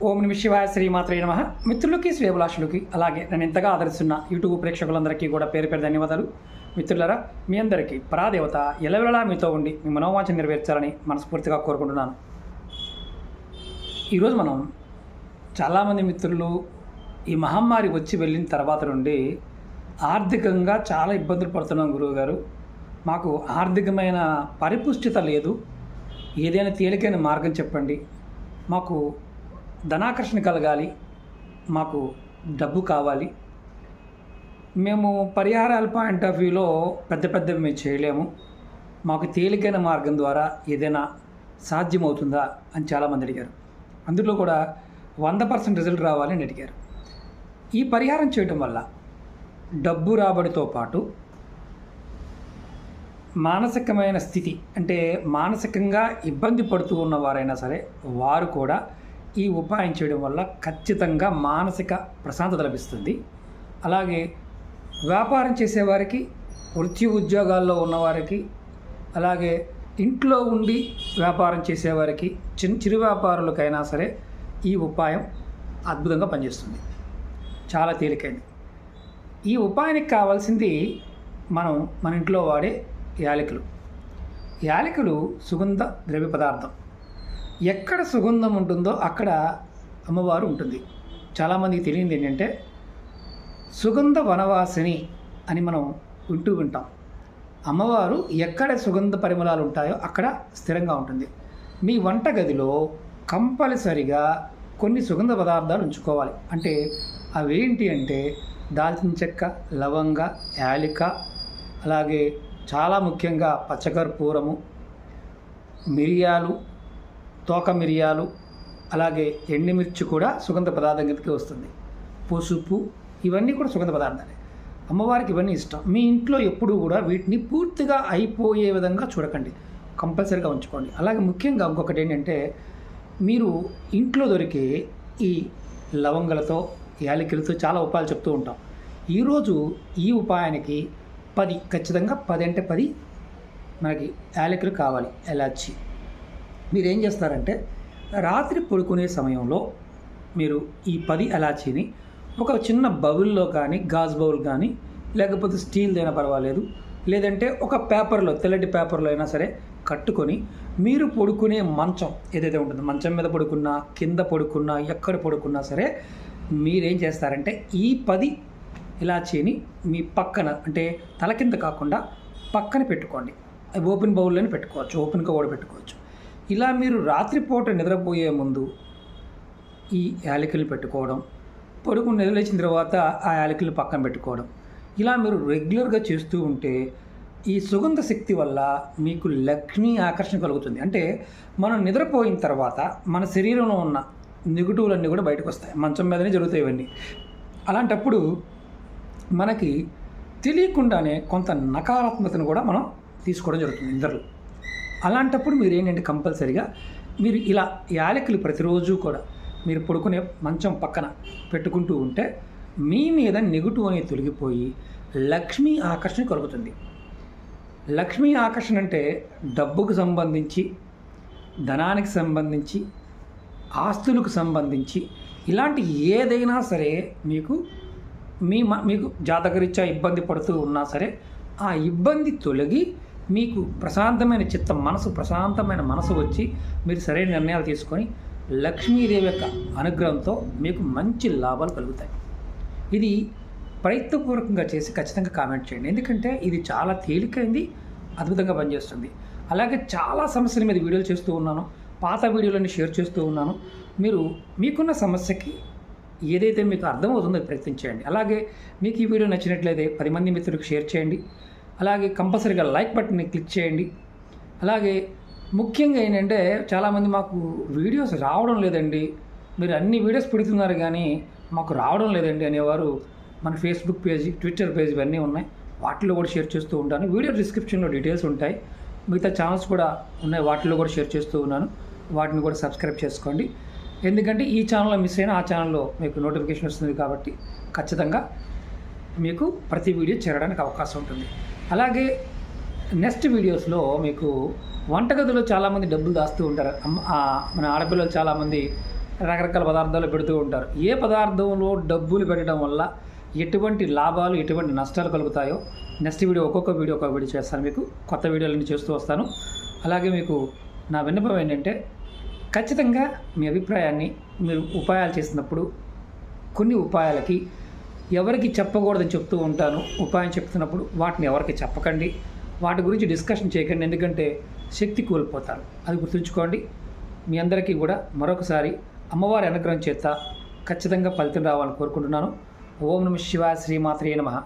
ఓం నమ శివాయ శ్రీమాత్రే నమః. మిత్రులకి శ్రేభిలాషులకి అలాగే నన్ను ఎంతగా ఆదరిస్తున్న యూట్యూబ్ ప్రేక్షకులందరికీ కూడా పేరు పేరు ధన్యవాదాలు. మిత్రులారా, మీ అందరికీ పరాదేవత ఎల్లవేళలా మీతో ఉండి మీ మనోవాంఛ నెరవేర్చాలని మనస్ఫూర్తిగా కోరుకుంటున్నాను. ఈరోజు మనం చాలామంది మిత్రులు ఈ మహమ్మారి వచ్చి వెళ్ళిన తర్వాత నుండి ఆర్థికంగా చాలా ఇబ్బందులు పడుతున్నాం. గురువుగారు, మాకు ఆర్థికమైన పరిపుష్టిత లేదు, ఏదైనా తేలికైన మార్గం చెప్పండి, మాకు ధనాకర్షణ కలగాలి, మాకు డబ్బు కావాలి, మేము పరిహారాల పాయింట్ ఆఫ్ వ్యూలో పెద్దవి మేము చేయలేము, మాకు తేలికైన మార్గం ద్వారా ఏదైనా సాధ్యమవుతుందా అని చాలామంది అడిగారు. అందులో కూడా 100% రిజల్ట్ రావాలని అడిగారు. ఈ పరిహారం చేయటం వల్ల డబ్బు రాబడితో పాటు మానసికమైన స్థితి, అంటే మానసికంగా ఇబ్బంది పడుతూ ఉన్నవారైనా సరే వారు కూడా ఈ ఉపాయం చేయడం వల్ల ఖచ్చితంగా మానసిక ప్రశాంతత లభిస్తుంది. అలాగే వ్యాపారం చేసేవారికి, వృత్తి ఉద్యోగాల్లో ఉన్నవారికి, అలాగే ఇంట్లో ఉండి వ్యాపారం చేసేవారికి, చిరు వ్యాపారులకైనా సరే ఈ ఉపాయం అద్భుతంగా పనిచేస్తుంది. చాలా తేలికైంది. ఈ ఉపాయానికి కావాల్సింది మన ఇంట్లో వాడే యాలకులు. యాలకులు సుగంధ ద్రవ్య పదార్థం. ఎక్కడ సుగంధం ఉంటుందో అక్కడ అమ్మవారు ఉంటుంది. చాలామందికి తెలియదు ఏంటంటే సుగంధ వనవాసిని అని మనం వింటాం. అమ్మవారు ఎక్కడ సుగంధ పరిమళాలు ఉంటాయో అక్కడ స్థిరంగా ఉంటుంది. మీ వంటగదిలో కంపల్సరిగా కొన్ని సుగంధ పదార్థాలు ఉంచుకోవాలి. అంటే అవేంటి అంటే దాల్చిన చెక్క, లవంగ, యాలిక, అలాగే చాలా ముఖ్యంగా పచ్చకర్పూరము, మిరియాలు, తోక మిరియాలు, అలాగే ఎండుమిర్చి కూడా సుగంధ పదార్థం కిందకి వస్తుంది. పసుపు, ఇవన్నీ కూడా సుగంధ పదార్థాలే. అమ్మవారికి ఇవన్నీ ఇష్టం. మీ ఇంట్లో ఎప్పుడూ కూడా వీటిని పూర్తిగా అయిపోయే విధంగా చూడకండి, కంపల్సరీగా ఉంచుకోండి. అలాగే ముఖ్యంగా ఇంకొకటి ఏంటంటే, మీరు ఇంట్లో దొరికే ఈ లవంగలతో, యాలకులతో చాలా ఉపాయాలు చెప్తూ ఉంటాం. ఈరోజు ఈ ఉపాయానికి 10, ఖచ్చితంగా 10 అంటే 10 మనకి యాలకులు కావాలి, ఎలాచి. మీరు ఏం చేస్తారంటే రాత్రి పడుకునే సమయంలో మీరు ఈ 10 ఎలాచీని ఒక చిన్న బౌల్లో కానీ, గాజు బౌల్ కానీ, లేకపోతే స్టీల్దైనా పర్వాలేదు, లేదంటే ఒక పేపర్లో, తెల్లటి పేపర్లో అయినా సరే కట్టుకొని మీరు పడుకునే మంచం ఏదైతే ఉంటుందో, మంచం మీద పడుకున్నా, కింద పడుకున్నా, ఎక్కడ పడుకున్నా సరే మీరేం చేస్తారంటే ఈ 10 ఇలాచీని మీ పక్కన, అంటే తల కింద కాకుండా పక్కన పెట్టుకోండి. ఓపెన్ బౌల్లోనే పెట్టుకోవచ్చు, ఓపెన్గా కూడా పెట్టుకోవచ్చు. ఇలా మీరు రాత్రిపూట నిద్రపోయే ముందు ఈ యాలకులు పెట్టుకోవడం, పడుకుని నిద్రలేచిన తర్వాత ఆ యాలకులు పక్కన పెట్టుకోవడం, ఇలా మీరు రెగ్యులర్గా చేస్తూ ఉంటే ఈ సుగంధ శక్తి వల్ల మీకు లక్ష్మీ ఆకర్షణ కలుగుతుంది. అంటే మనం నిద్రపోయిన తర్వాత మన శరీరంలో ఉన్న నెగటివ్లన్నీ కూడా బయటకు వస్తాయి. మంచం మీదనే జరుగుతాయి ఇవన్నీ. అలాంటప్పుడు మనకి తెలియకుండానే కొంత నకారాత్మకతను కూడా మనం తీసుకోవడం జరుగుతుంది నిద్రలో. అలాంటప్పుడు మీరు ఏంటంటే కంపల్సరీగా మీరు ఇలా యాలకులు ప్రతిరోజు కూడా మీరు పడుకునే మంచం పక్కన పెట్టుకుంటూ ఉంటే మీ మీద నెగటివ్ అనేది తొలగిపోయి లక్ష్మీ ఆకర్షణ కలుగుతుంది. లక్ష్మీ ఆకర్షణ అంటే డబ్బుకు సంబంధించి, ధనానికి సంబంధించి, ఆస్తులకు సంబంధించి ఇలాంటి ఏదైనా సరే మీకు జాతకరీత్యా ఇబ్బంది పడుతూ ఉన్నా సరే ఆ ఇబ్బంది తొలగి మీకు ప్రశాంతమైన చిత్తం, ప్రశాంతమైన మనసు వచ్చి మీరు సరైన నిర్ణయాలు తీసుకొని లక్ష్మీదేవి యొక్క అనుగ్రహంతో మీకు మంచి లాభాలు కలుగుతాయి. ఇది ప్రయత్నపూర్వకంగా చేసి ఖచ్చితంగా కామెంట్ చేయండి. ఎందుకంటే ఇది చాలా తేలికైంది, అద్భుతంగా పనిచేస్తుంది. అలాగే చాలా సమస్యల మీద వీడియోలు చేస్తూ ఉన్నాను, పాత వీడియోలన్నీ షేర్ చేస్తూ ఉన్నాను. మీకున్న సమస్యకి ఏదైతే మీకు అర్థమవుతుందో ప్రయత్నించేయండి. అలాగే మీకు ఈ వీడియో నచ్చినట్లయితే 10 మంది మిత్రులకు షేర్ చేయండి. అలాగే కంపల్సరీగా లైక్ బటన్ని క్లిక్ చేయండి. అలాగే ముఖ్యంగా ఏంటంటే చాలామంది మాకు వీడియోస్ రావడం లేదండి, మీరు అన్ని వీడియోస్ పెడుతున్నారు కానీ మాకు రావడం లేదండి అనేవారు మన ఫేస్బుక్ పేజ్, ట్విట్టర్ పేజ్ ఇవన్నీ ఉన్నాయి, వాటిలో కూడా షేర్ చేస్తూ ఉంటాను. వీడియో డిస్క్రిప్షన్లో డీటెయిల్స్ ఉంటాయి. మిగతా ఛానల్స్ కూడా ఉన్నాయి, వాటిలో కూడా షేర్ చేస్తూ ఉన్నాను. వాటిని కూడా సబ్స్క్రైబ్ చేసుకోండి. ఎందుకంటే ఈ ఛానల్లో మిస్ అయినా ఆ ఛానల్లో మీకు నోటిఫికేషన్ వస్తుంది కాబట్టి ఖచ్చితంగా మీకు ప్రతి వీడియో చేరడానికి అవకాశం ఉంటుంది. అలాగే నెక్స్ట్ వీడియోస్లో మీకు వంటగదిలో చాలామంది డబ్బులు దాస్తూ ఉంటారు. మన ఆడపిల్లలు చాలామంది రకరకాల పదార్థాలు పెడుతూ ఉంటారు. ఏ పదార్థంలో డబ్బులు పెట్టడం వల్ల ఎటువంటి లాభాలు, ఎటువంటి నష్టాలు కలుగుతాయో నెక్స్ట్ వీడియో ఒక్కొక్క వీడియో చేస్తాను. మీకు కొత్త వీడియోలన్నీ చేస్తూ వస్తాను. అలాగే మీకు నా విన్నపం ఏంటంటే ఖచ్చితంగా మీ అభిప్రాయాన్ని మీరు ఉపాయాలు చేసినప్పుడు కొన్ని ఉపాయాలకి ఎవరికి చెప్పకూడదని చెప్తూ ఉంటాను. ఉపాయం చెప్తున్నప్పుడు వాటిని ఎవరికి చెప్పకండి, వాటి గురించి డిస్కషన్ చేయకండి, ఎందుకంటే శక్తి కోల్పోతారు. అది గుర్తుంచుకోండి. మీ అందరికీ కూడా మరొకసారి అమ్మవారి అనుగ్రహం చేత ఖచ్చితంగా ఫలితం రావాలని కోరుకుంటున్నాను. ఓం నమః శివాయ, శ్రీమాత్రే నమః.